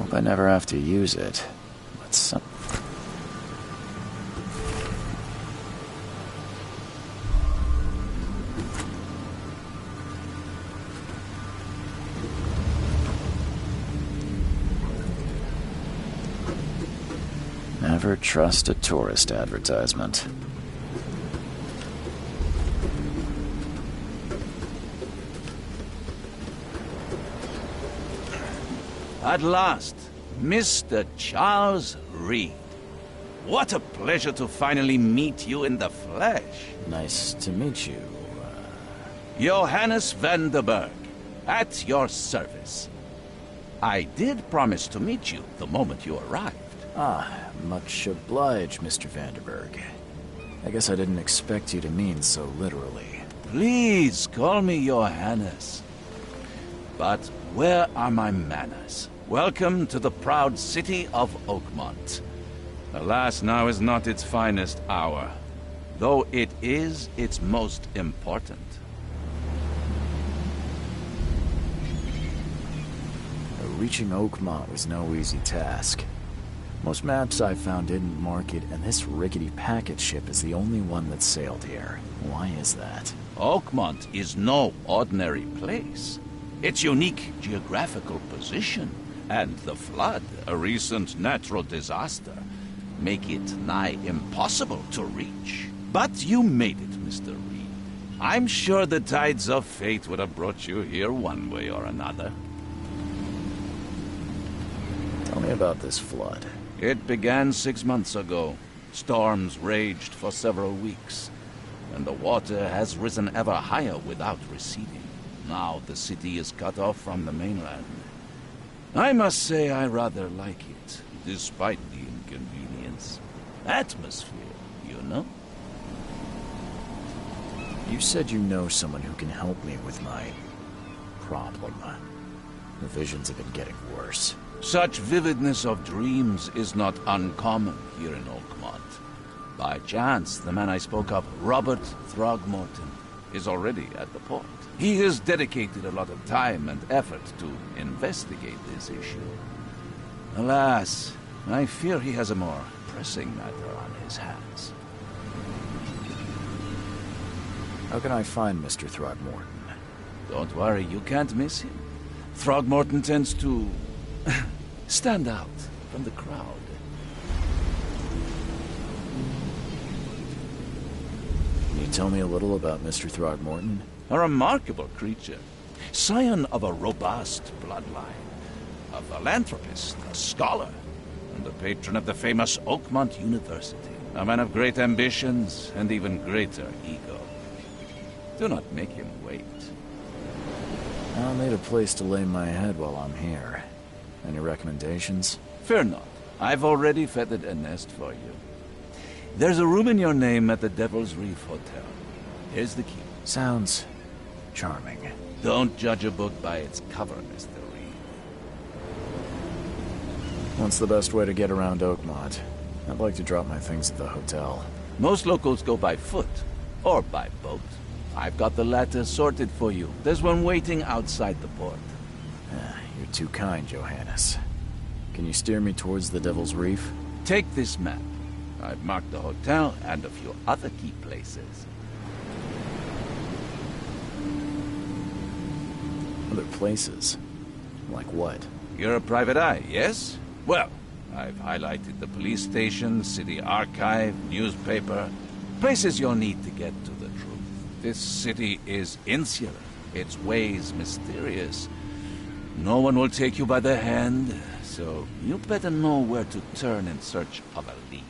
Hope I never have to use it. But some... Never trust a tourist advertisement. At last, Mr. Charles Reed. What a pleasure to finally meet you in the flesh. Nice to meet you. Johannes van der Berg, at your service. I did promise to meet you the moment you arrived. Ah, much obliged, Mr. Vanderberg. I guess I didn't expect you to mean so literally. Please call me Johannes. But where are my manners? Welcome to the proud city of Oakmont. Alas, now is not its finest hour, though it is its most important. Reaching Oakmont was no easy task. Most maps I found didn't mark it, and this rickety packet ship is the only one that sailed here. Why is that? Oakmont is no ordinary place. Its unique geographical position and the flood, a recent natural disaster, make it nigh impossible to reach. But you made it, Mr. Reed. I'm sure the tides of fate would have brought you here one way or another. Tell me about this flood. It began 6 months ago. Storms raged for several weeks, and the water has risen ever higher without receding. Now the city is cut off from the mainland. I must say I rather like it, despite the inconvenience. Atmosphere, you know? You said you know someone who can help me with my problem. The visions have been getting worse. Such vividness of dreams is not uncommon here in Oakmont. By chance, the man I spoke of, Robert Throgmorton, is already at the port. He has dedicated a lot of time and effort to investigate this issue. Alas, I fear he has a more pressing matter on his hands. How can I find Mr. Throgmorton? Don't worry, you can't miss him. Throgmorton tends to stand out from the crowd. Can you tell me a little about Mr. Throgmorton? A remarkable creature. Scion of a robust bloodline. A philanthropist, a scholar, and the patron of the famous Oakmont University. A man of great ambitions and even greater ego. Do not make him wait. I'll need a place to lay my head while I'm here. Any recommendations? Fear not. I've already feathered a nest for you. There's a room in your name at the Devil's Reef Hotel. Here's the key. Sounds charming. Don't judge a book by its cover, Mr. Reed. What's the best way to get around Oakmont? I'd like to drop my things at the hotel. Most locals go by foot, or by boat. I've got the latter sorted for you. There's one waiting outside the port. You're too kind, Johannes. Can you steer me towards the Devil's Reef? Take this map. I've marked the hotel and a few other key places. Other places? Like what? You're a private eye, yes? Well, I've highlighted the police station, city archive, newspaper, places you'll need to get to the truth. This city is insular, its ways mysterious. No one will take you by the hand, so you better know where to turn in search of a lead.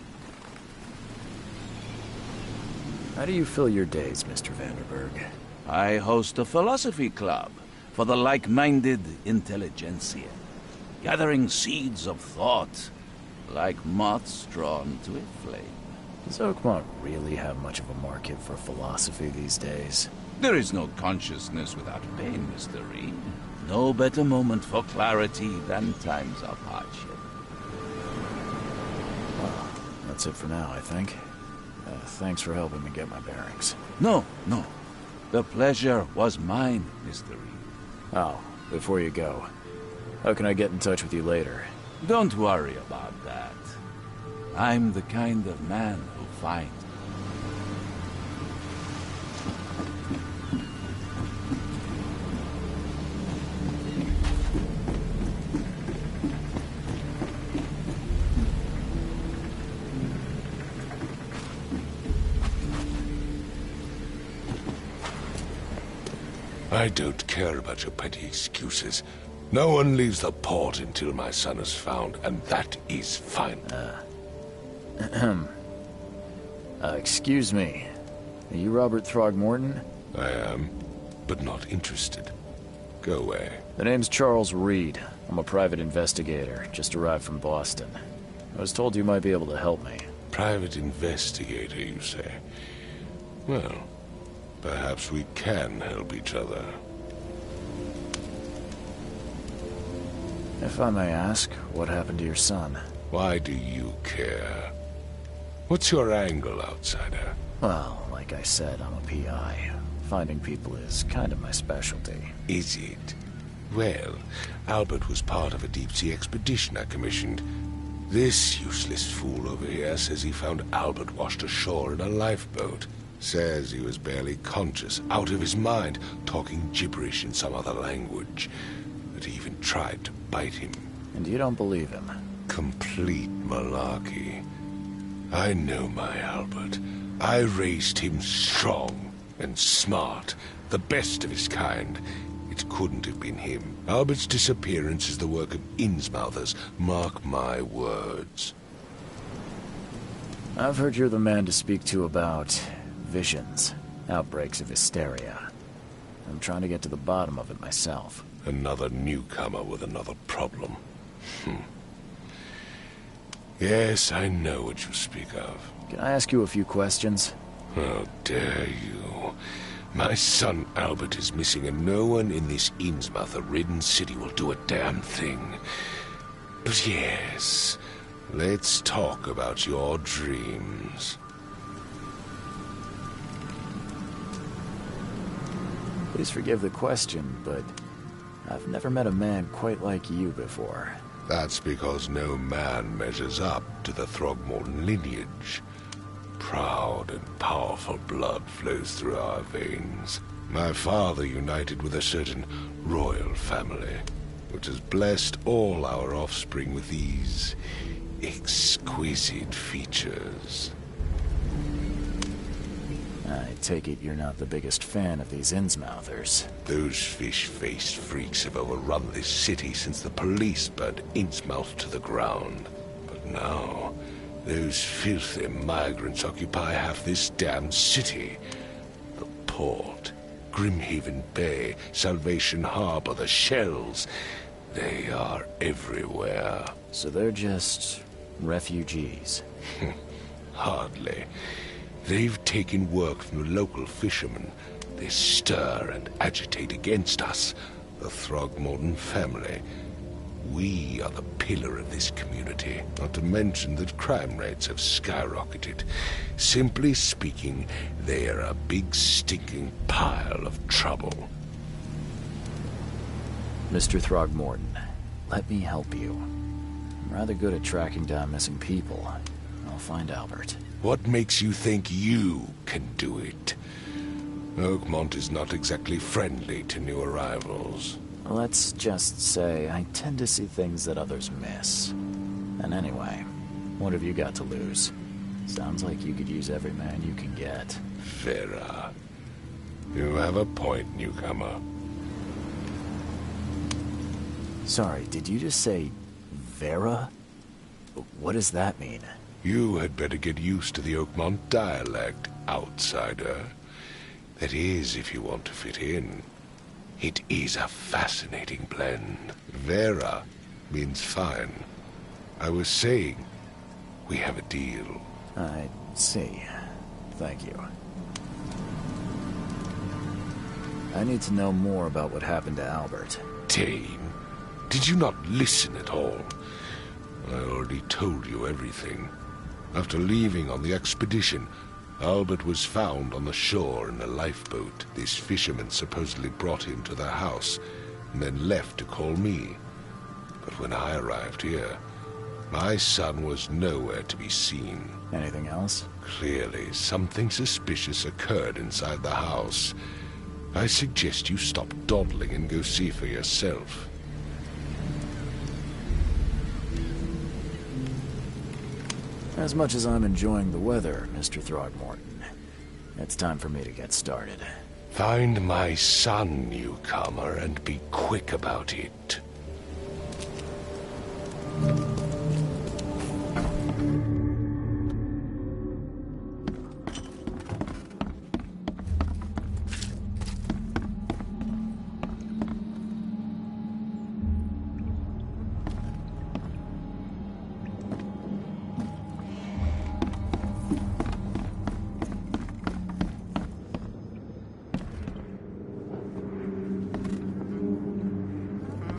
How do you fill your days, Mr. Vanderberg? I host a philosophy club for the like-minded intelligentsia, gathering seeds of thought like moths drawn to a flame. Does Oakmont really have much of a market for philosophy these days? There is no consciousness without pain, Mr. Reed. No better moment for clarity than times of hardship. Well, that's it for now, I think. Thanks for helping me get my bearings. No. The pleasure was mine, Mr. Reed. Oh, before you go, how can I get in touch with you later? Don't worry about that. I'm the kind of man who finds. I don't care about your petty excuses. No one leaves the port until my son is found, and that is fine. Excuse me. Are you Robert Throgmorton? I am, but not interested. Go away. The name's Charles Reed. I'm a private investigator, just arrived from Boston. I was told you might be able to help me. Private investigator, you say? Well, perhaps we can help each other. If I may ask, what happened to your son? Why do you care? What's your angle, outsider? Well, like I said, I'm a PI. Finding people is kind of my specialty. Is it? Well, Albert was part of a deep-sea expedition I commissioned. This useless fool over here says he found Albert washed ashore in a lifeboat. Says he was barely conscious, out of his mind, talking gibberish in some other language. That he even tried to bite him. And you don't believe him? Complete malarkey. I know my Albert. I raised him strong and smart, the best of his kind. It couldn't have been him. Albert's disappearance is the work of Innsmouthers, mark my words. I've heard you're the man to speak to about visions, outbreaks of hysteria. I'm trying to get to the bottom of it myself. Another newcomer with another problem. Yes, I know what you speak of. Can I ask you a few questions? How dare you? My son Albert is missing, and no one in this Innsmouther-ridden city will do a damn thing. But yes, let's talk about your dreams. Please forgive the question, but I've never met a man quite like you before. That's because no man measures up to the Throgmorton lineage. Proud and powerful blood flows through our veins. My father united with a certain royal family, which has blessed all our offspring with these exquisite features. I take it you're not the biggest fan of these Innsmouthers. Those fish-faced freaks have overrun this city since the police burned Innsmouth to the ground. But now, those filthy migrants occupy half this damned city. The port, Grimhaven Bay, Salvation Harbor, the Shells. They are everywhere. So they're just refugees? Hardly. They've taken work from the local fishermen. They stir and agitate against us, the Throgmorton family. We are the pillar of this community, not to mention that crime rates have skyrocketed. Simply speaking, they are a big stinking pile of trouble. Mr. Throgmorton, let me help you. I'm rather good at tracking down missing people. I'll find Albert. What makes you think you can do it? Oakmont is not exactly friendly to new arrivals. Let's just say I tend to see things that others miss. And anyway, what have you got to lose? Sounds like you could use every man you can get. Vera. You have a point, newcomer. Sorry, did you just say Vera? What does that mean? You had better get used to the Oakmont dialect, outsider. That is, if you want to fit in. It is a fascinating blend. Vera means fine. I was saying, we have a deal. I see. Thank you. I need to know more about what happened to Albert. Dane, did you not listen at all? I already told you everything. After leaving on the expedition, Albert was found on the shore in a lifeboat. This fisherman supposedly brought him to their house, and then left to call me. But when I arrived here, My son was nowhere to be seen. Anything else? Clearly, something suspicious occurred inside the house. I suggest you stop dawdling and go see for yourself. As much as I'm enjoying the weather, Mr. Throgmorton, it's time for me to get started. Find my son, newcomer, and be quick about it.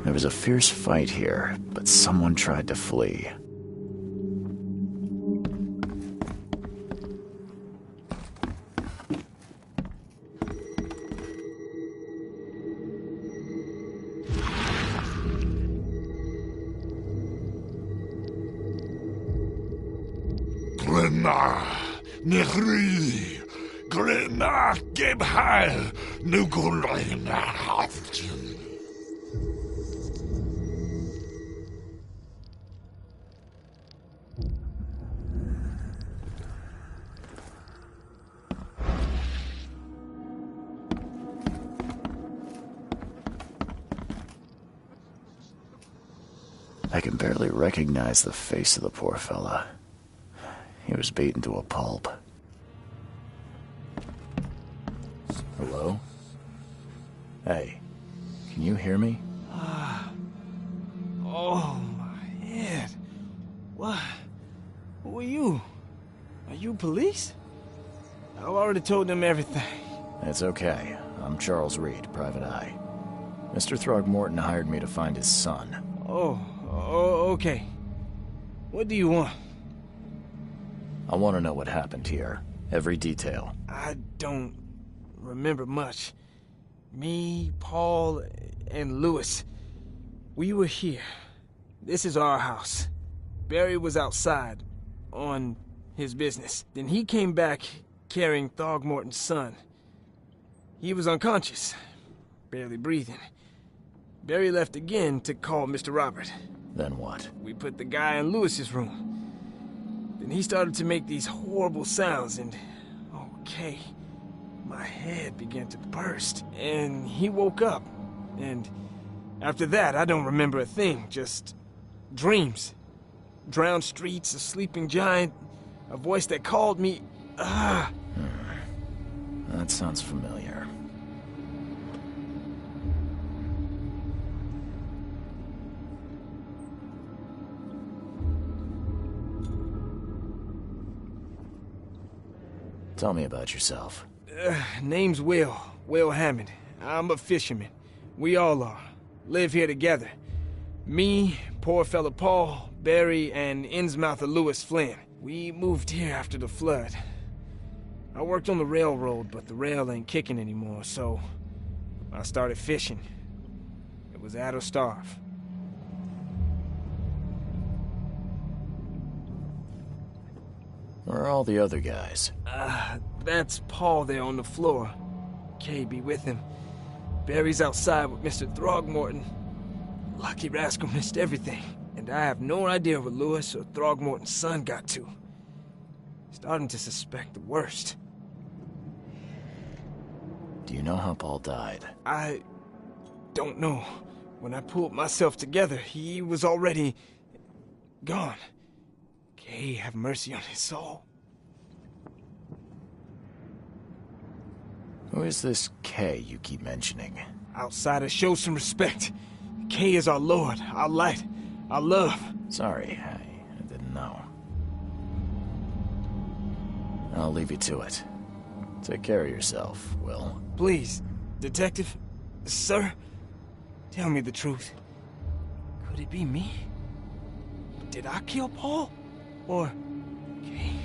There was a fierce fight here, but someone tried to flee. Glenna, Nechri, Glenna, Gebhal, Nugulina Hafton. I can barely recognize the face of the poor fella. He was beaten to a pulp. Hello? Hey, can you hear me? Oh, my head. What? Who are you? Are you police? I've already told them everything. It's okay. I'm Charles Reed, Private Eye. Mr. Throgmorton hired me to find his son. Oh, okay. What do you want? I want to know what happened here. Every detail. I don't remember much. Me, Paul, and Lewis, we were here. This is our house. Barry was outside, on his business. Then he came back carrying Throgmorton's son. He was unconscious, barely breathing. Barry left again to call Mr. Robert. Then what? We put the guy in Lewis's room. Then he started to make these horrible sounds and... okay, my head began to burst. And he woke up. And after that, I don't remember a thing, just dreams. Drowned streets, a sleeping giant, a voice that called me... That sounds familiar. Tell me about yourself. Name's Will Hammond. I'm a fisherman. We all are. Live here together. Me, poor fella Paul, Barry, and Innsmouther Lewis Flynn. We moved here after the flood. I worked on the railroad, but the rail ain't kicking anymore, so I started fishing. It was add or starve. Where are all the other guys? That's Paul there on the floor. Kay be with him. Barry's outside with Mr. Throgmorton. Lucky rascal missed everything. And I have no idea what Lewis or Throgmorton's son got to. Starting to suspect the worst. Do you know how Paul died? I don't know. When I pulled myself together, he was already gone. Kay have mercy on his soul. Who is this Kay you keep mentioning? Outsiders, show some respect. Kay is our lord, our light, our love. Sorry, I didn't know. I'll leave you to it. Take care of yourself, Will. Please, detective, sir, tell me the truth. Could it be me? Did I kill Paul? Or, Kay,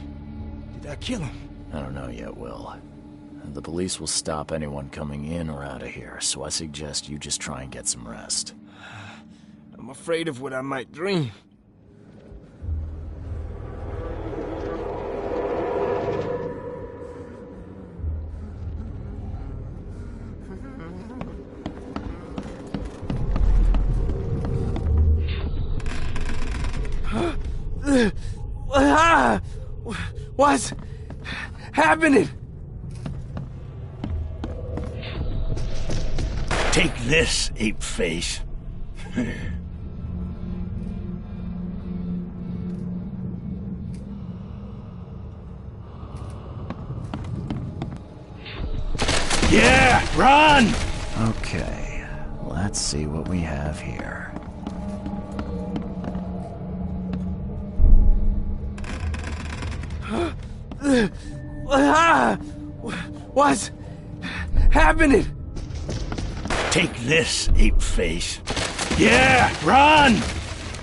did I kill him? I don't know yet, Will. The police will stop anyone coming in or out of here, so I suggest you just try and get some rest. I'm afraid of what I might dream. What's happening? Take this, ape face. Yeah, run! Okay, let's see what we have here. What's happening? Take this, ape face. Yeah, run!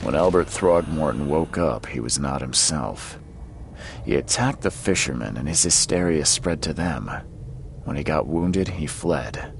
When Albert Throgmorton woke up, he was not himself. He attacked the fishermen, and his hysteria spread to them. When he got wounded, he fled.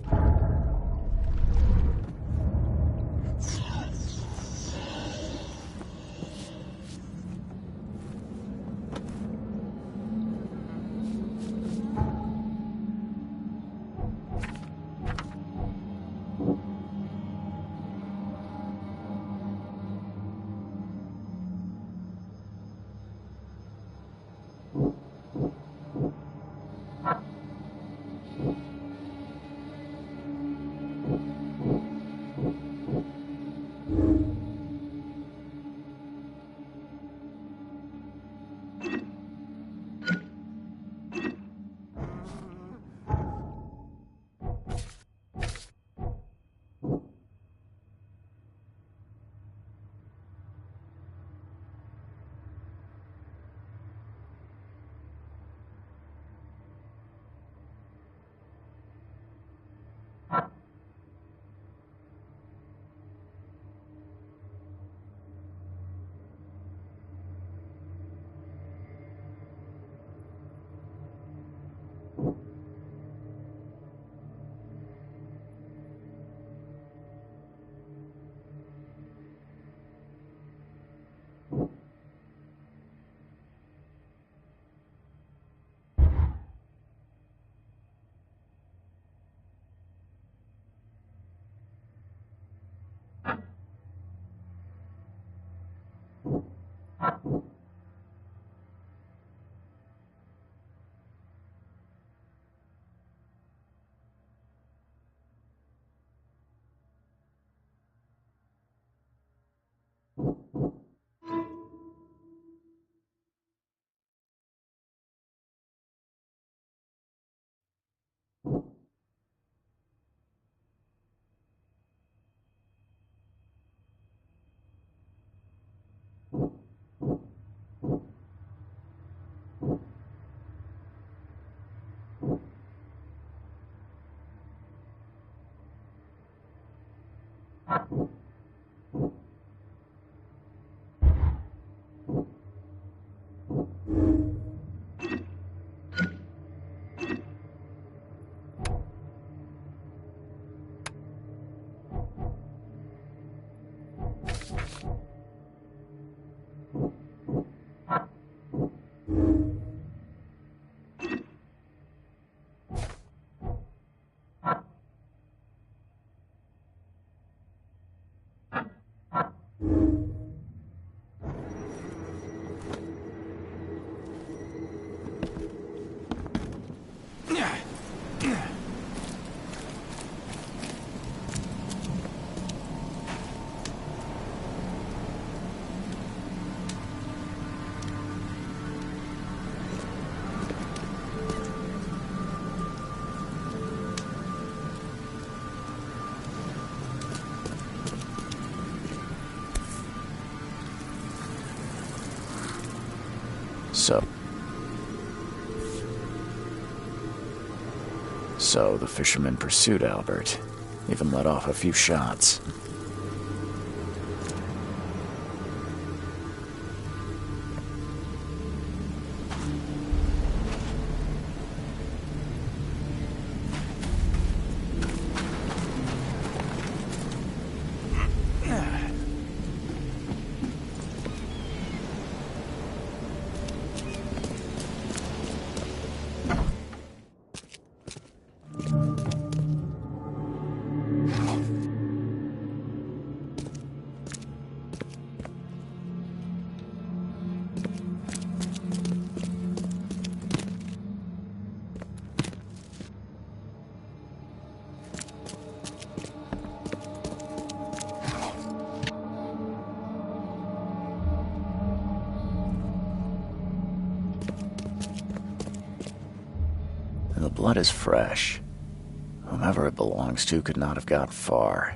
So the fishermen pursued Albert, even let off a few shots. blood is fresh. Whomever it belongs to could not have got far.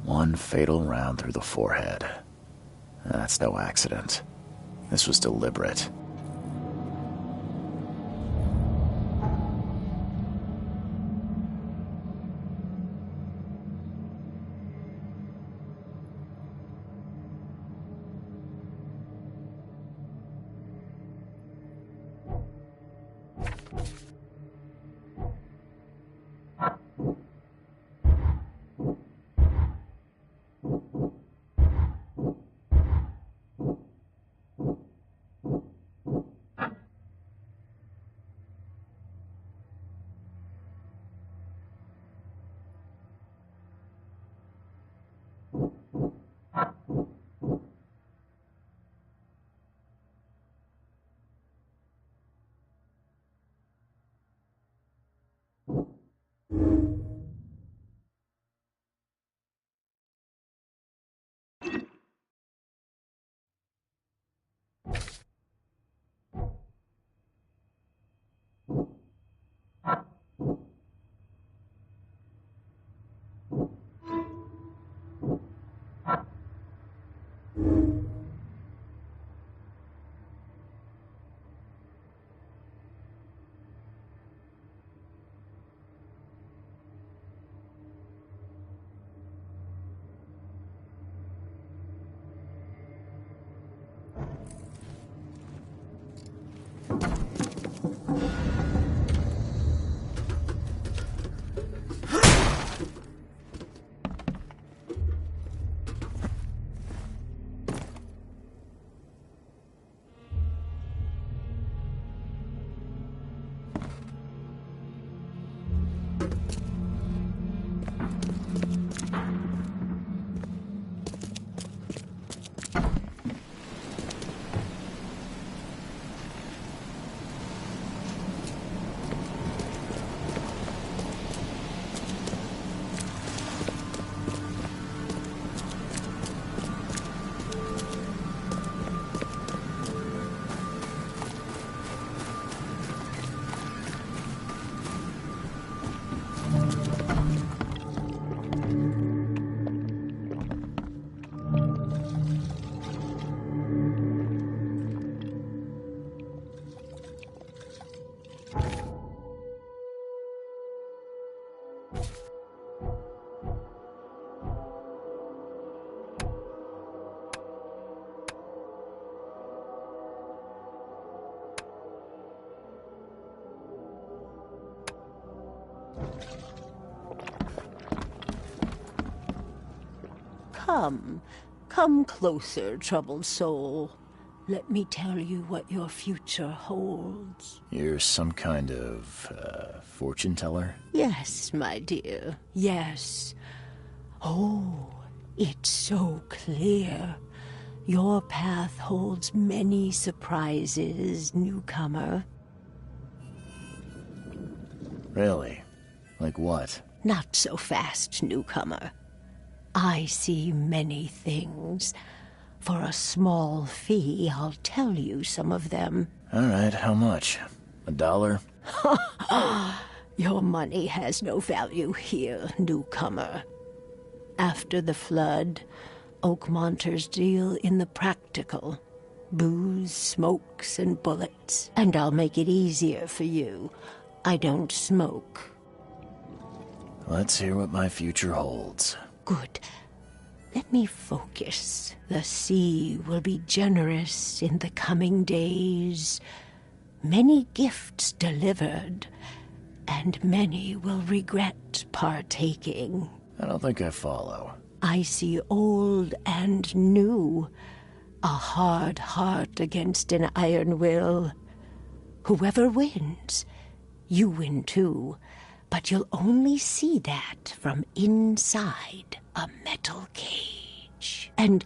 One fatal round through the forehead. That's no accident. This was deliberate. Come closer, troubled soul. Let me tell you what your future holds. You're some kind of, fortune teller? Yes, my dear, yes. Oh, it's so clear. Your path holds many surprises, newcomer. Really? Like what? Not so fast, newcomer. I see many things. For a small fee, I'll tell you some of them. All right, how much? $1? Your money has no value here, newcomer. After the flood, Oakmonters deal in the practical. Booze, smokes, and bullets. And I'll make it easier for you. I don't smoke. Let's hear what my future holds. Good. Let me focus. The sea will be generous in the coming days. Many gifts delivered, and many will regret partaking. I don't think I follow. I see old and new. A hard heart against an iron will. Whoever wins, you win too. But you'll only see that from inside a metal cage. And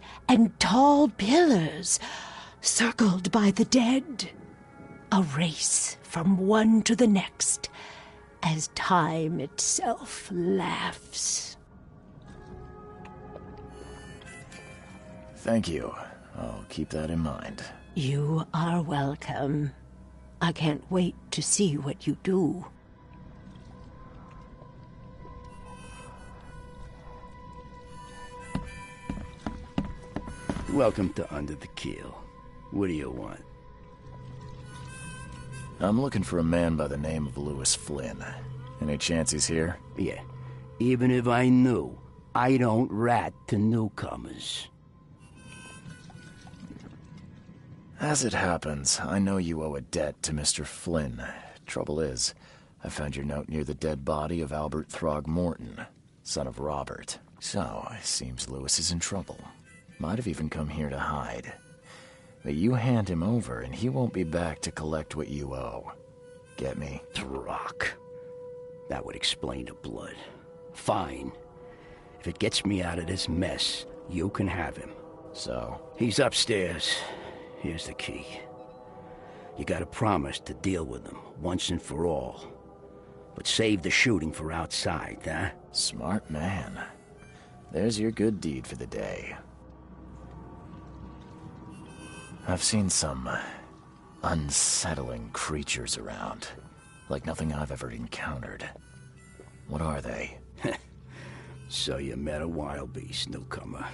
tall pillars, circled by the dead. A race from one to the next, as time itself laughs. Thank you. I'll keep that in mind. You are welcome. I can't wait to see what you do. Welcome to Under the Keel. What do you want? I'm looking for a man by the name of Lewis Flynn. Any chance he's here? Yeah, even if I knew, I don't rat to newcomers. As it happens, I know you owe a debt to Mr. Flynn. Trouble is, I found your note near the dead body of Albert Throgmorton, son of Robert. So, it seems Lewis is in trouble. Might have even come here to hide. But you hand him over, and he won't be back to collect what you owe. Get me? Throck. That would explain the blood. Fine. If it gets me out of this mess, you can have him. So? He's upstairs. Here's the key. You gotta promise to deal with him, once and for all. But save the shooting for outside, huh? Smart man. There's your good deed for the day. I've seen some unsettling creatures around, like nothing I've ever encountered. What are they? So you met a wild beast, newcomer.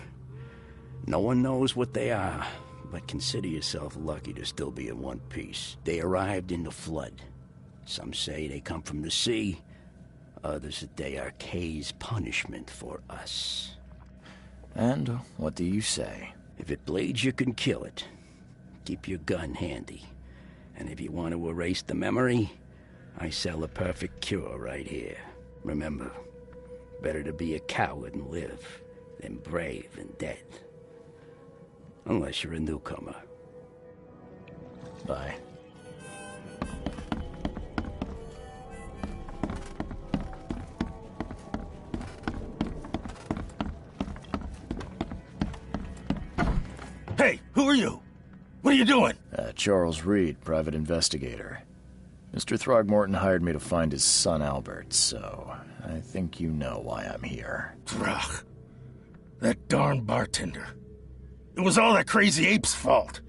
No one knows what they are, but consider yourself lucky to still be in one piece. They arrived in the flood. Some say they come from the sea. Others that they are Kay's punishment for us. And what do you say? If it bleeds, you can kill it. Keep your gun handy. And if you want to erase the memory, I sell a perfect cure right here. Remember, better to be a coward and live than brave and dead. Unless you're a newcomer. Bye. Hey, who are you? What are you doing? Charles Reed, private investigator. Mr. Throgmorton hired me to find his son Albert, so I think you know why I'm here. Throg. That darn bartender. It was all that crazy ape's fault.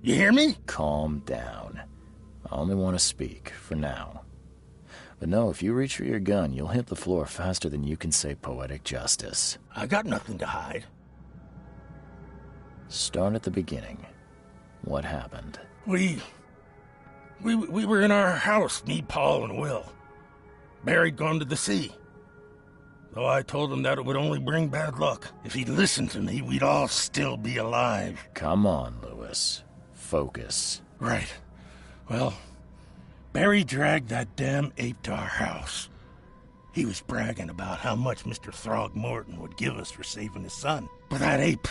You hear me? Calm down. I only want to speak, for now. But no, if you reach for your gun, you'll hit the floor faster than you can say poetic justice. I got nothing to hide. Start at the beginning. What happened? We were in our house, me, Paul, and Will. Barry'd gone to the sea. Though I told him that it would only bring bad luck. If he'd listened to me, we'd all still be alive. Come on, Lewis. Focus. Right. Well, Barry dragged that damn ape to our house. He was bragging about how much Mr. Throgmorton would give us for saving his son. But that ape,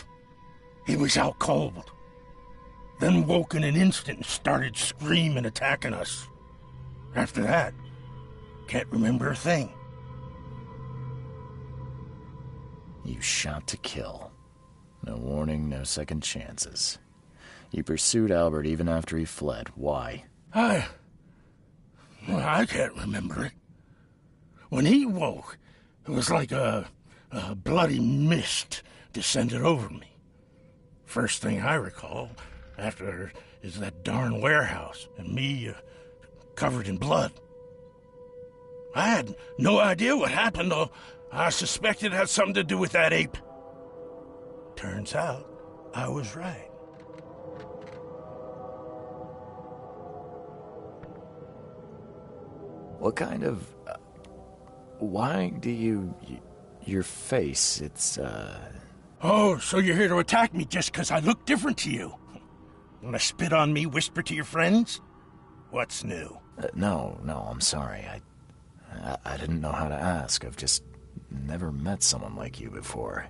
he was out cold. Then woke in an instant and started screaming, attacking us. After that, can't remember a thing. You shot to kill. No warning, no second chances. You pursued Albert even after he fled. Why? I can't remember it. When he woke, it was like a bloody mist descended over me. First thing I recall after is that darn warehouse and me covered in blood. I had no idea what happened, though. I suspected it had something to do with that ape. Turns out I was right. What kind of... why do you... your face, it's, Oh, so you're here to attack me just because I look different to you? Want to spit on me, whisper to your friends? What's new? No, I'm sorry. I didn't know how to ask. I've just never met someone like you before.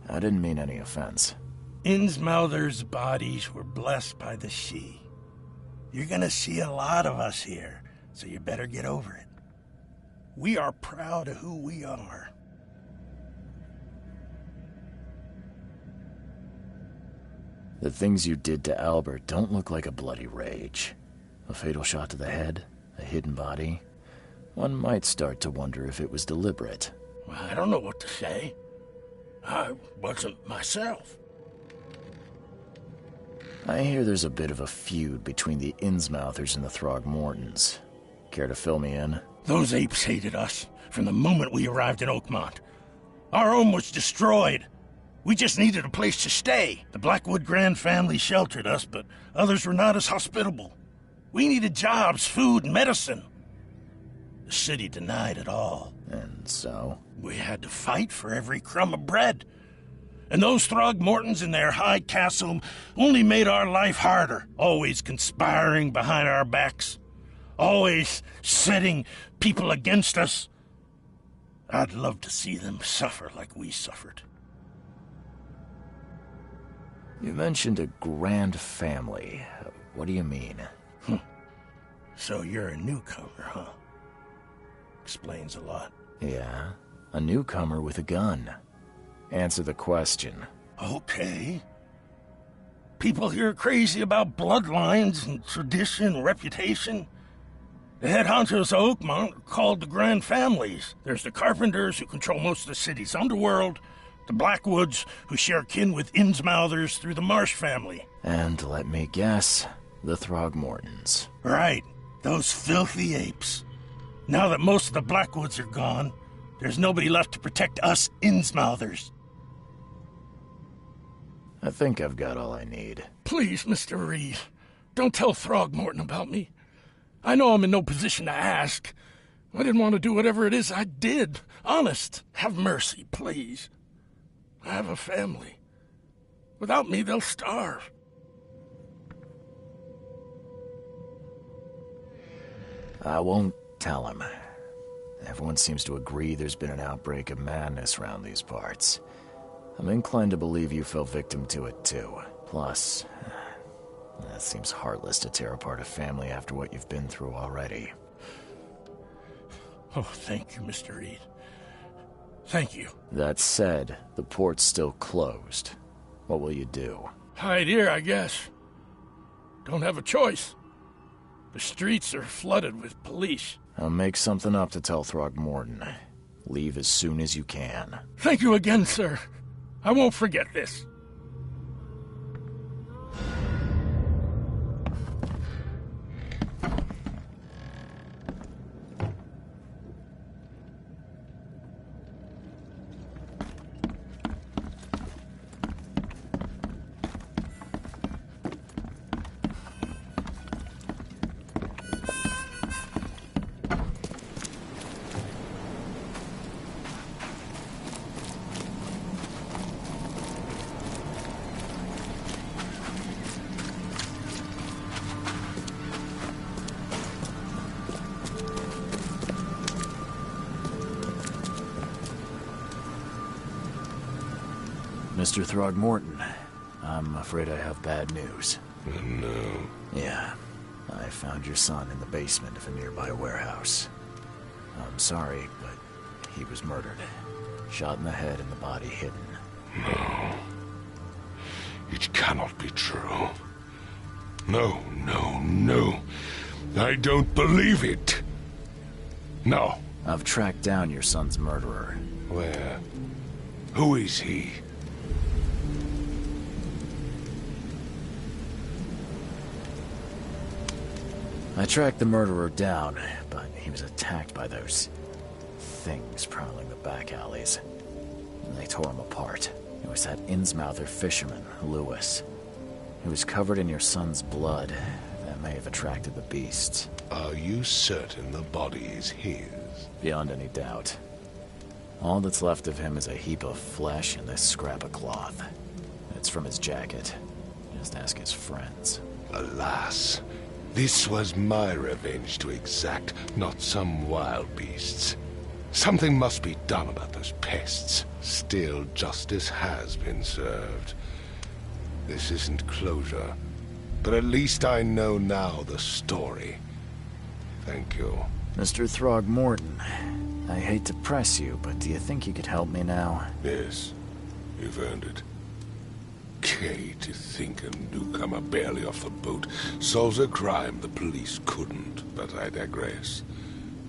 I didn't mean any offense. Innsmouther's bodies were blessed by the She. You're gonna see a lot of us here, so you better get over it. We are proud of who we are. The things you did to Albert don't look like a bloody rage. A fatal shot to the head, a hidden body. One might start to wonder if it was deliberate. Well, I don't know what to say. I wasn't myself. I hear there's a bit of a feud between the Innsmouthers and the Throgmortons. Care to fill me in? Those apes hated us from the moment we arrived in Oakmont. Our home was destroyed. We just needed a place to stay. The Blackwood Grand family sheltered us, but others were not as hospitable. We needed jobs, food, and medicine. The city denied it all. And so? We had to fight for every crumb of bread. And those Throgmortons in their high castle only made our life harder, always conspiring behind our backs, always setting people against us. I'd love to see them suffer like we suffered. You mentioned a grand family. What do you mean? So you're a newcomer, huh? Explains a lot. Yeah, a newcomer with a gun. Answer the question. Okay. People here are crazy about bloodlines and tradition and reputation. The head honchos of Oakmont are called the Grand Families. There's the Carpenters, who control most of the city's underworld, the Blackwoods, who share kin with Innsmouthers through the Marsh family. And let me guess, the Throgmortons. Right, those filthy apes. Now that most of the Blackwoods are gone, there's nobody left to protect us Innsmouthers. I think I've got all I need. Please, Mr. Reed, don't tell Throgmorton about me. I know I'm in no position to ask. I didn't want to do whatever it is I did. Honest, have mercy, please. I have a family. Without me, they'll starve. I won't tell him. Everyone seems to agree there's been an outbreak of madness around these parts. I'm inclined to believe you fell victim to it too. Plus, that seems heartless to tear apart a family after what you've been through already. Oh, thank you, Mr. Reed. Thank you. That said, the port's still closed. What will you do? Hide here, I guess. Don't have a choice. The streets are flooded with police. I'll make something up to tell Throgmorton. Leave as soon as you can. Thank you again, sir. I won't forget this. Mr. Throgmorton, I'm afraid I have bad news. Oh, no. Yeah, I found your son in the basement of a nearby warehouse. I'm sorry, but he was murdered. Shot in the head and the body hidden. No. It cannot be true. No, no, no. I don't believe it. No. I've tracked down your son's murderer. Where? Who is he? I tracked the murderer down, but he was attacked by those things prowling the back alleys. And they tore him apart. It was that Innsmouther fisherman, Lewis. He was covered in your son's blood. That may have attracted the beasts. Are you certain the body is his? Beyond any doubt. All that's left of him is a heap of flesh and this scrap of cloth. It's from his jacket. Just ask his friends. Alas, this was my revenge to exact, not some wild beast's. Something must be done about those pests. Still, justice has been served. This isn't closure, but at least I know now the story. Thank you. Mr. Throgmorton, I hate to press you, but do you think you could help me now? Yes, you've earned it. Okay, to think a newcomer barely off the boat solves a crime the police couldn't, but I digress.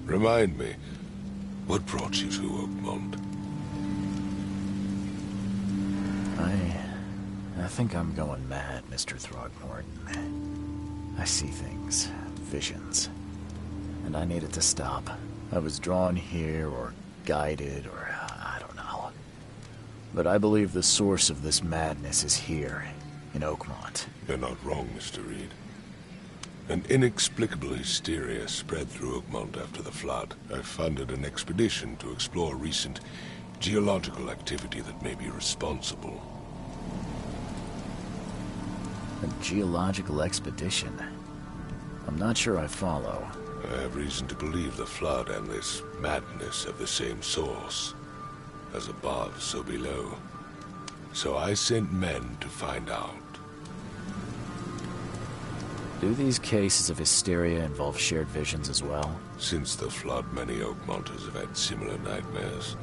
Remind me, what brought you to Oakmont? I think I'm going mad, Mr. Throgmorton. I see things, visions, and I needed to stop. I was drawn here, or guided, or I don't know. But I believe the source of this madness is here, in Oakmont. You're not wrong, Mr. Reed. An inexplicable hysteria spread through Oakmont after the flood. I funded an expedition to explore recent geological activity that may be responsible. A geological expedition? I'm not sure I follow. I have reason to believe the flood and this madness have the same source. As above, so below. So I sent men to find out. Do these cases of hysteria involve shared visions as well? Since the flood, many Oakmonters have had similar nightmares.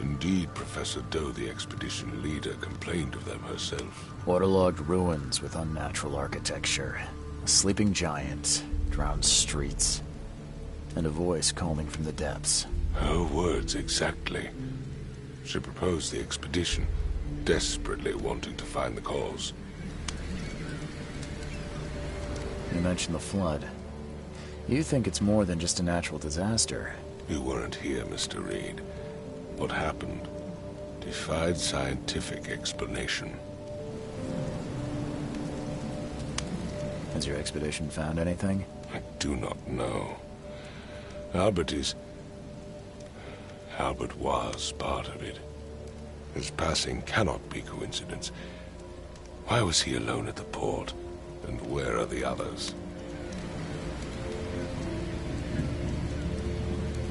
Indeed, Professor Doe, the expedition leader, complained of them herself. Waterlogged ruins with unnatural architecture. A sleeping giant, drowned streets, and a voice calling from the depths. Her words exactly. She proposed the expedition, desperately wanting to find the cause. You mentioned the flood. You think it's more than just a natural disaster. You weren't here, Mr. Reed. What happened defied scientific explanation. Has your expedition found anything? I do not know. Albert was part of it. His passing cannot be coincidence. Why was he alone at the port? And where are the others?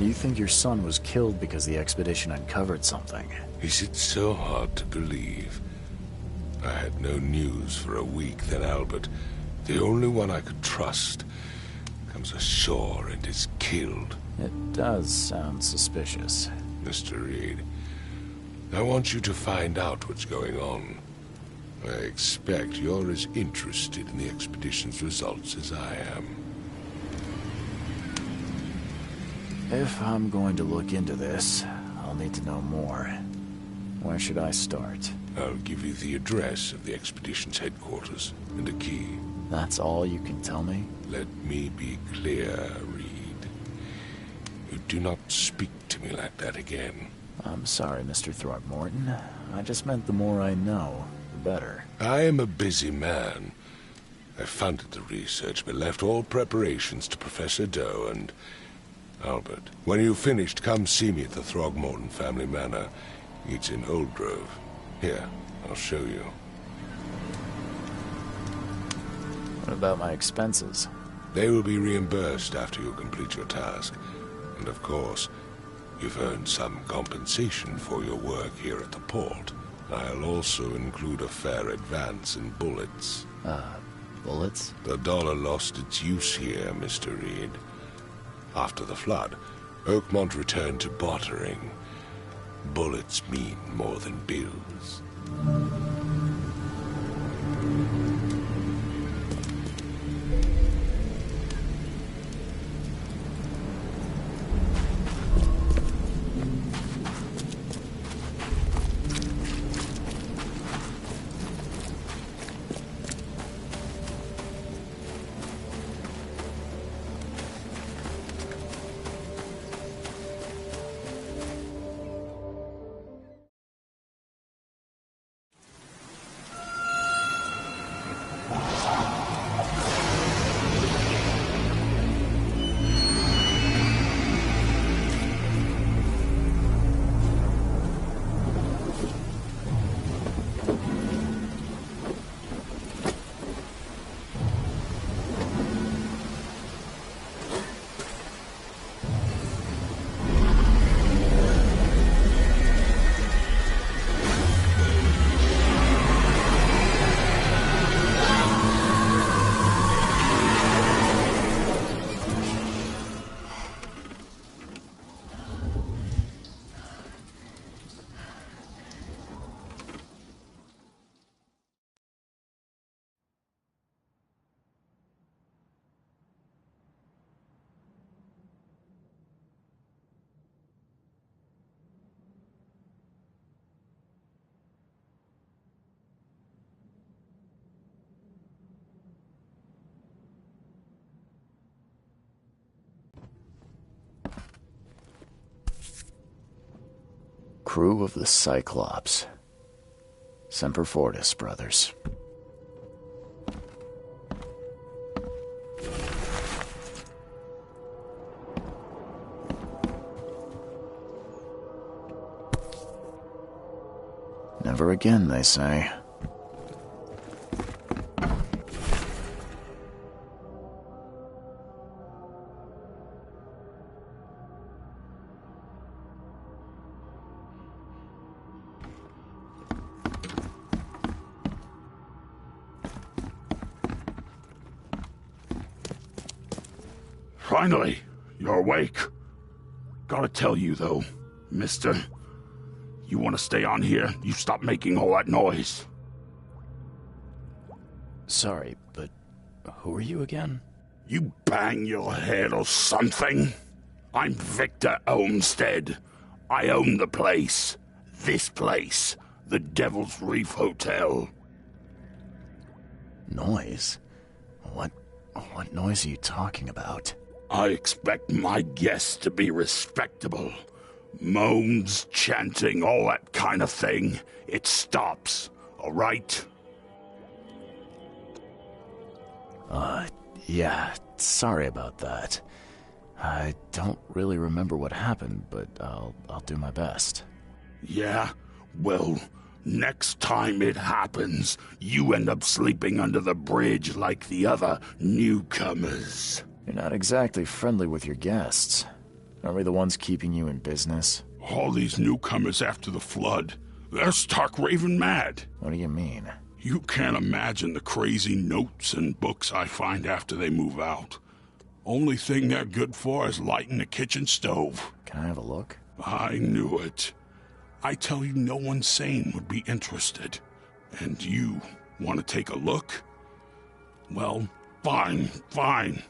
You think your son was killed because the expedition uncovered something? Is it so hard to believe? I had no news for a week, then Albert, the only one I could trust, comes ashore and is killed. It does sound suspicious. Mr. Reed, I want you to find out what's going on. I expect you're as interested in the expedition's results as I am. If I'm going to look into this, I'll need to know more. Where should I start? I'll give you the address of the expedition's headquarters and a key. That's all you can tell me? Let me be clear, Reed. You do not speak to me like that again. I'm sorry, Mr. Throgmorton. I just meant the more I know, the better. I am a busy man. I funded the research, but left all preparations to Professor Doe and Albert. When you've finished, come see me at the Throgmorton family manor. It's in Old Grove. Here, I'll show you. What about my expenses? They will be reimbursed after you complete your task. And of course, you've earned some compensation for your work here at the port. I'll also include a fair advance in bullets. Bullets? The dollar lost its use here, Mr. Reed. After the flood, Oakmont returned to bartering. Bullets mean more than bills. crew of the Cyclops. Semper Fortis, brothers. Never again, they say. Finally, you're awake. Gotta tell you, though, mister, you want to stay on here, you stop making all that noise. Sorry, but who are you again? You bang your head or something? I'm Victor Olmsted. I own the place. This place. The Devil's Reef Hotel. Noise? What noise are you talking about? I expect my guests to be respectable. Moans, chanting, all that kind of thing. It stops, all right? Yeah, sorry about that. I don't really remember what happened, but I'll do my best. Yeah? Well, next time it happens, you end up sleeping under the bridge like the other newcomers. You're not exactly friendly with your guests. Aren't we the ones keeping you in business? All these newcomers after the flood, they're stark raving mad. What do you mean? You can't imagine the crazy notes and books I find after they move out. Only thing they're good for is lighting the kitchen stove. Can I have a look? I knew it. I tell you, no one sane would be interested. And you want to take a look? Well, fine.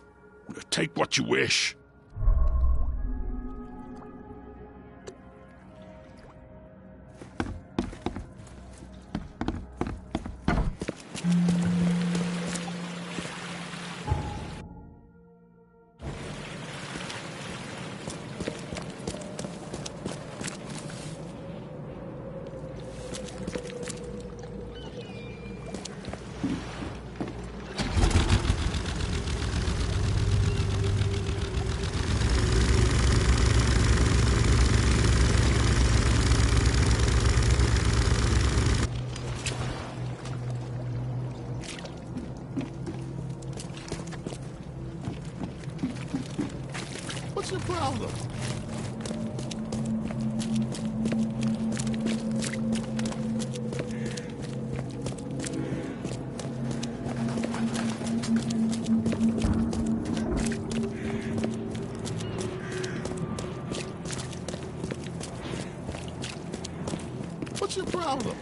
Take what you wish. What's your problem? What's your problem?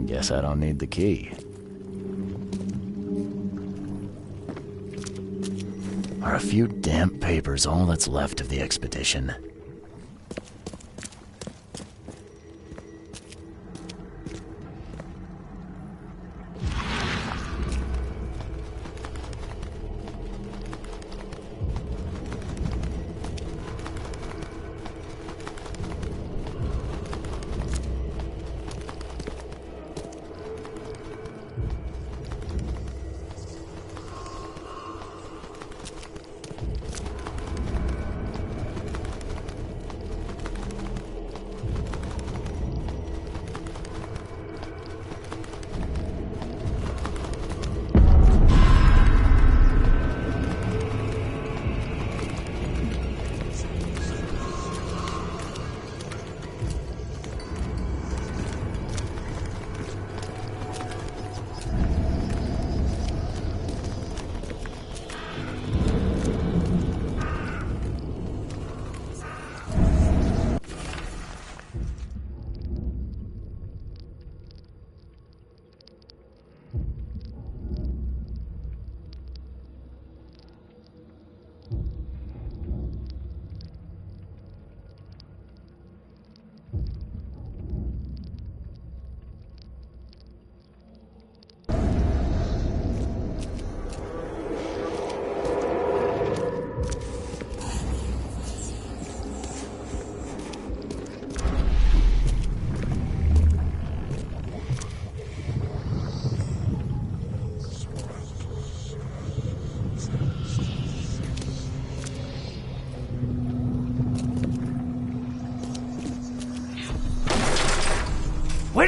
Guess I don't need the key. Are a few damp papers all that's left of the expedition?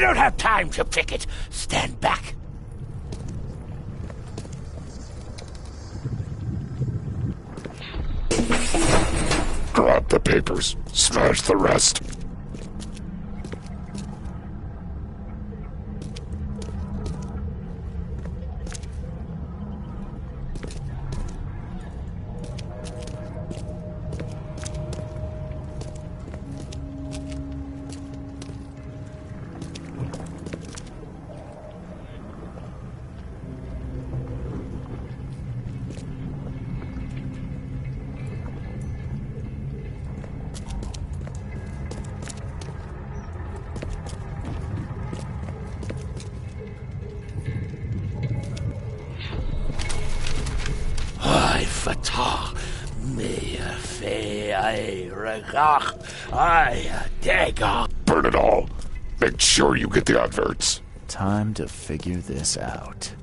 don't have time to picket. Stand back. Grab the papers. Smash the rest. Burn it all. Make sure you get the adverts. Time to figure this out.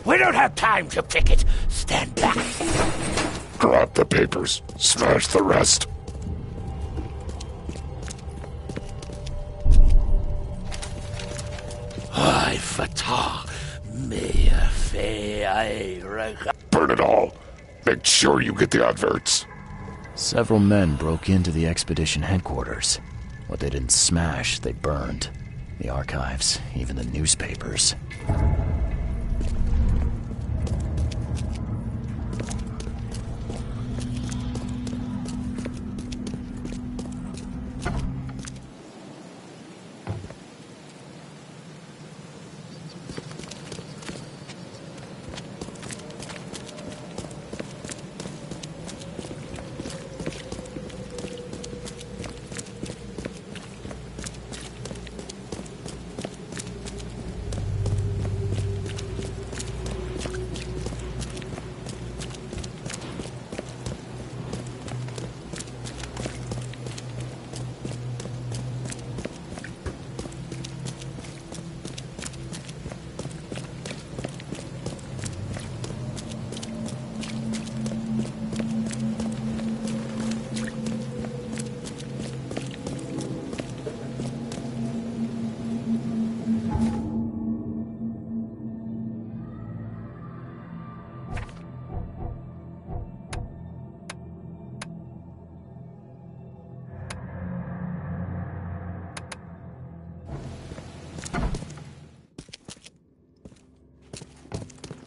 We don't have time to picket. Stand back. Grab the papers. Smash the rest. Burn it all. Make sure you get the adverts. Several men broke into the expedition headquarters. What they didn't smash, they burned. The archives, even the newspapers.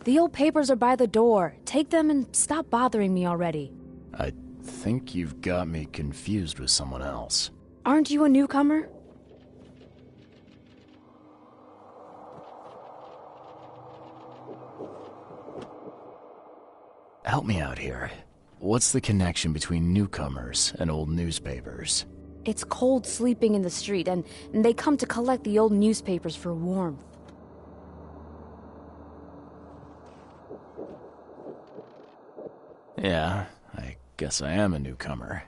The old papers are by the door. Take them and stop bothering me already. I think you've got me confused with someone else. Aren't you a newcomer? Help me out here. What's the connection between newcomers and old newspapers? It's cold sleeping in the street, and they come to collect the old newspapers for warmth. Yeah, I guess I am a newcomer.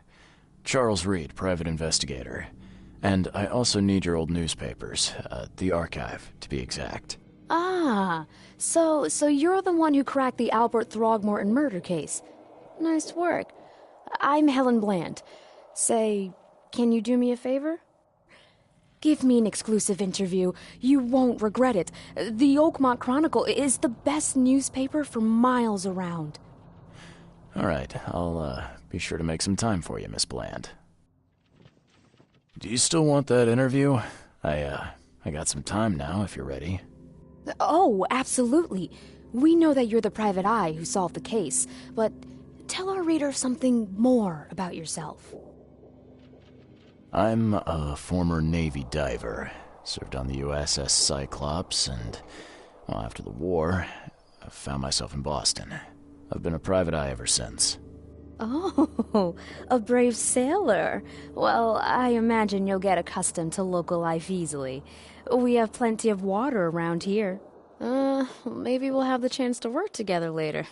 Charles Reed, private investigator. And I also need your old newspapers, the archive, to be exact. Ah, so you're the one who cracked the Albert Throgmorton murder case. Nice work. I'm Helen Bland. Say, can you do me a favor? Give me an exclusive interview. You won't regret it. The Oakmont Chronicle is the best newspaper for miles around. All right, I'll be sure to make some time for you, Miss Bland. Do you still want that interview? I got some time now, if you're ready. Oh, absolutely. We know that you're the private eye who solved the case, but tell our reader something more about yourself. I'm a former Navy diver. Served on the USS Cyclops, and, well, after the war, I found myself in Boston. I've been a private eye ever since. Oh, a brave sailor. Well, I imagine you'll get accustomed to local life easily. We have plenty of water around here. Maybe we'll have the chance to work together later.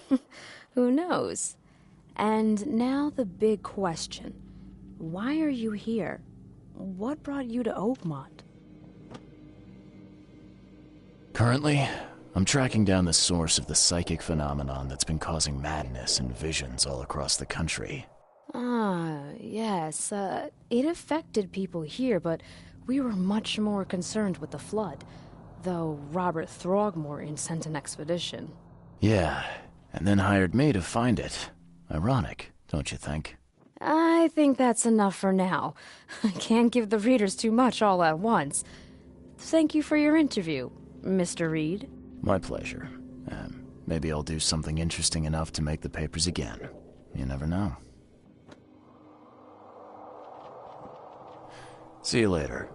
Who knows? And now the big question. Why are you here? What brought you to Oakmont? Currently, I'm tracking down the source of the psychic phenomenon that's been causing madness and visions all across the country. Ah, yes. It affected people here, but we were much more concerned with the flood, though Robert Throgmorton sent an expedition. Yeah, and then hired me to find it. Ironic, don't you think? I think that's enough for now. I can't give the readers too much all at once. Thank you for your interview, Mr. Reed. My pleasure. Maybe I'll do something interesting enough to make the papers again. You never know. See you later.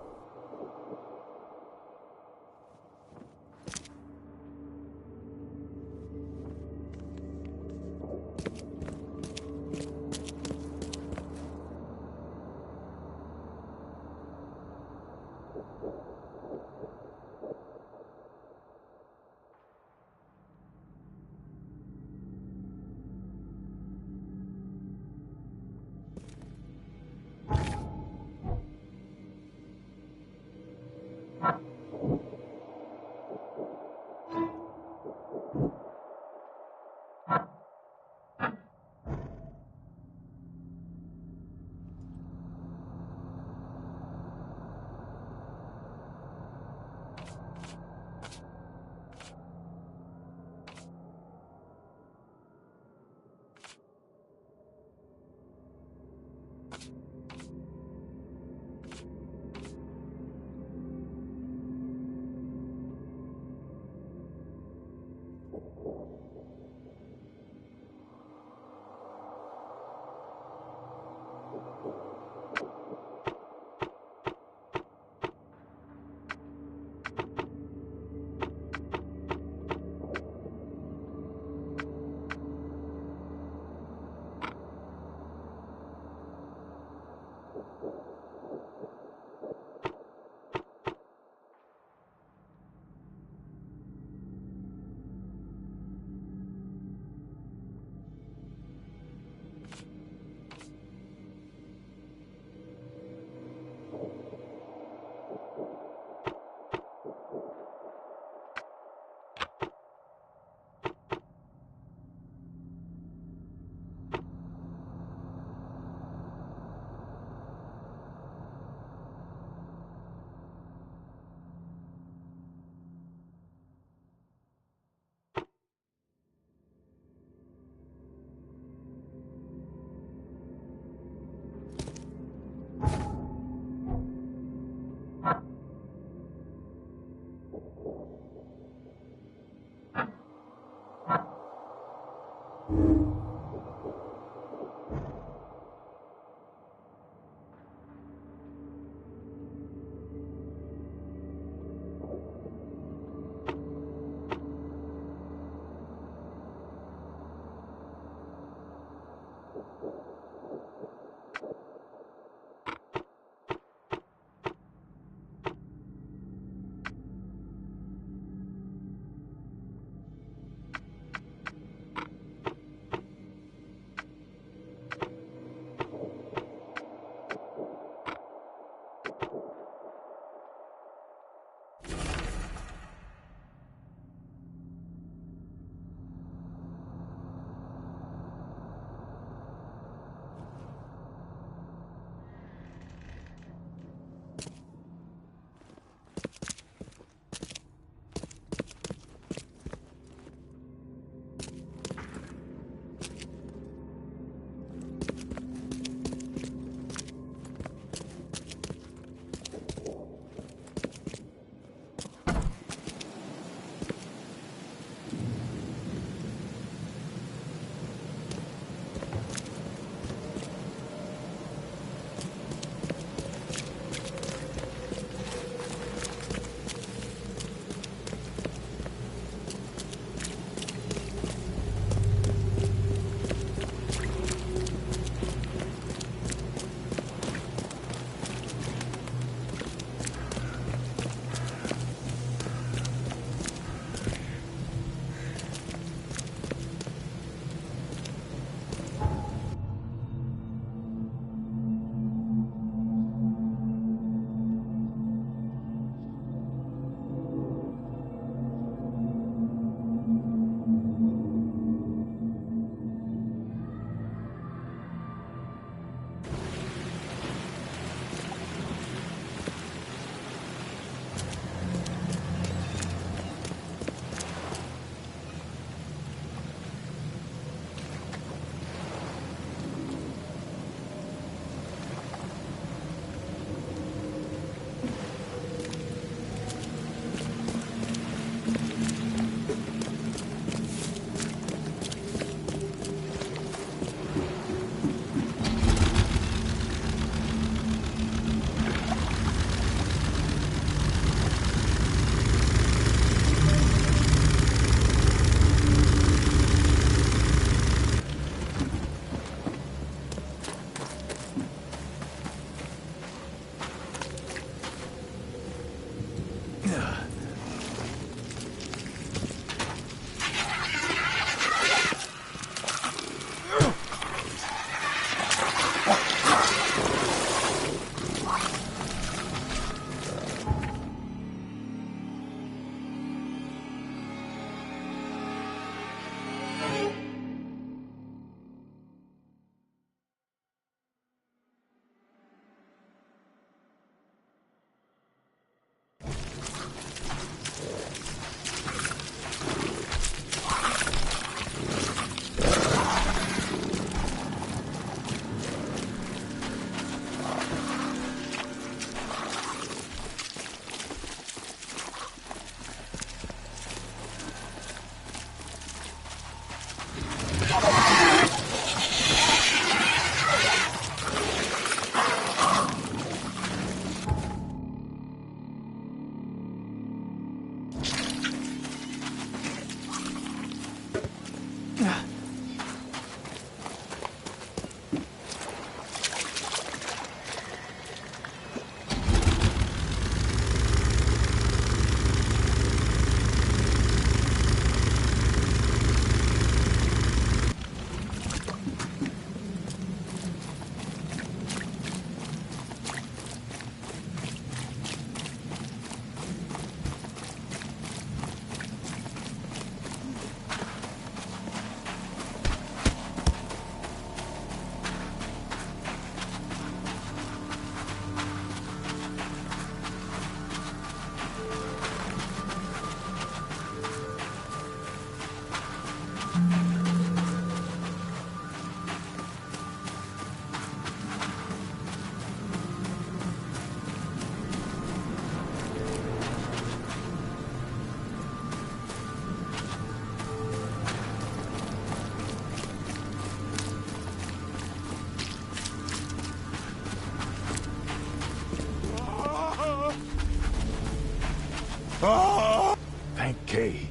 Thank Kay.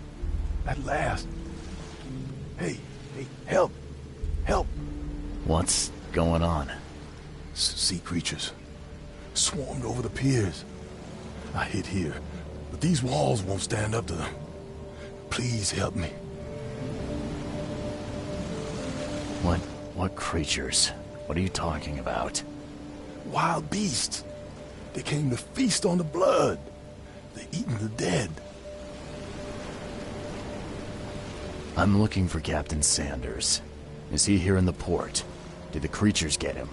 At last. Hey, help! Help! What's going on? Sea creatures. Swarmed over the piers. I hid here, but these walls won't stand up to them. Please help me. What creatures? What are you talking about? Wild beasts. They came to feast on the blood. They're eating the dead. I'm looking for Captain Sanders. Is he here in the port? Did the creatures get him?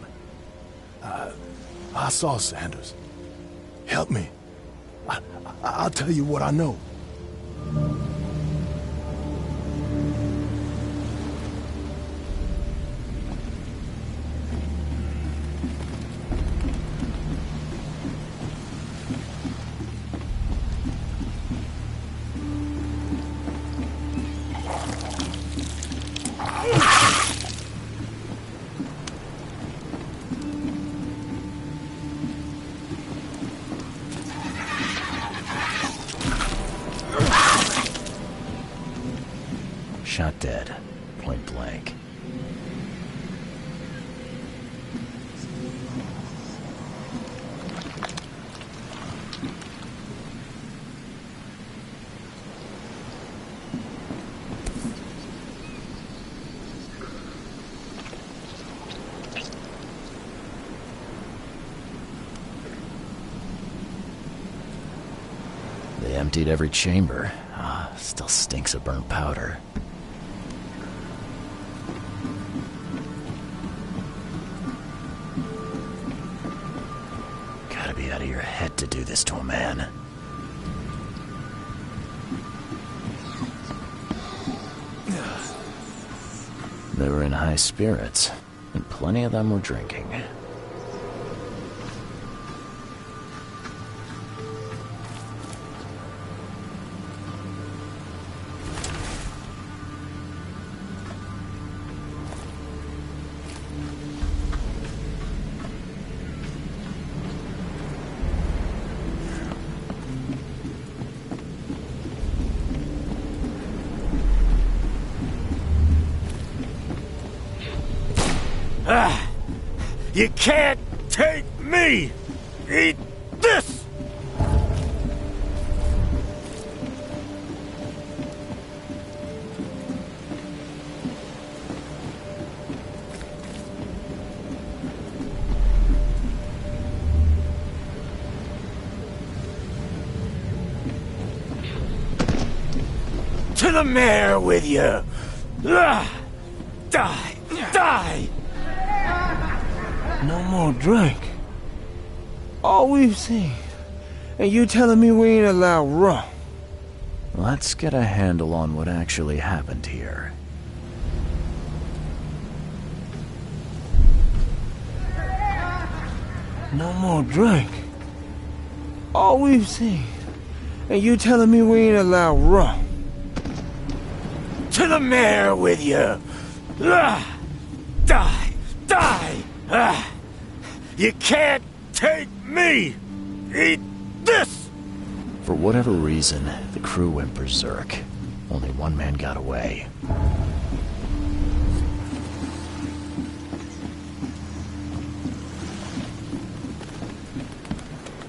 I saw Sanders. Help me. I'll tell you what I know. Shot dead. Point blank. They emptied every chamber. Still stinks of burnt powder. Gotta be out of your head to do this to a man. They were in high spirits, and plenty of them were drinking. You can't take me! Eat this! To the mayor with you! Die! Die! No more drink. All we've seen. And you telling me we ain't allowed rum? Let's get a handle on what actually happened here. No more drink. All we've seen. And you telling me we ain't allowed rum? To the mayor with you! Die! You can't take me! Eat this! For whatever reason, the crew went berserk. Only one man got away.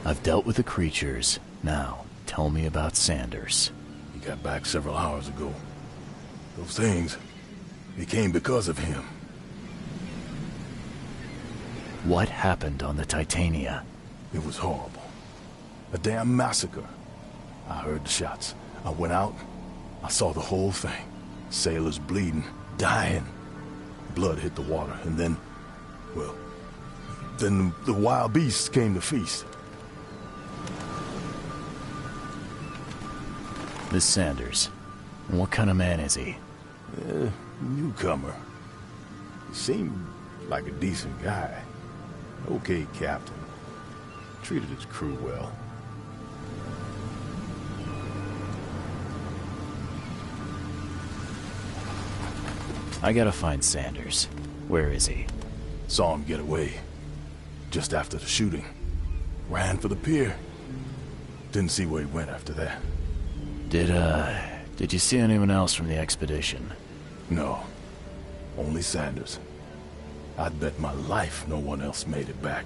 I've dealt with the creatures. Now, tell me about Sanders. He got back several hours ago. Those things, they came because of him. What happened on the Titania? It was horrible. A damn massacre. I heard the shots. I went out. I saw the whole thing. Sailors bleeding, dying. Blood hit the water, and then, well, then the wild beasts came to feast. This Sanders. What kind of man is he? Newcomer. He seemed like a decent guy. Okay, captain. Treated his crew well. I gotta find Sanders. Where is he? Saw him get away. Just after the shooting. Ran for the pier. Didn't see where he went after that. Did you see anyone else from the expedition? No. Only Sanders. I'd bet my life no one else made it back.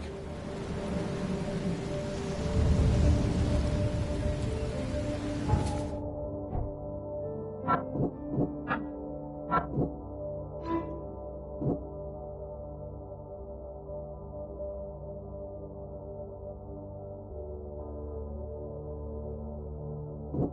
You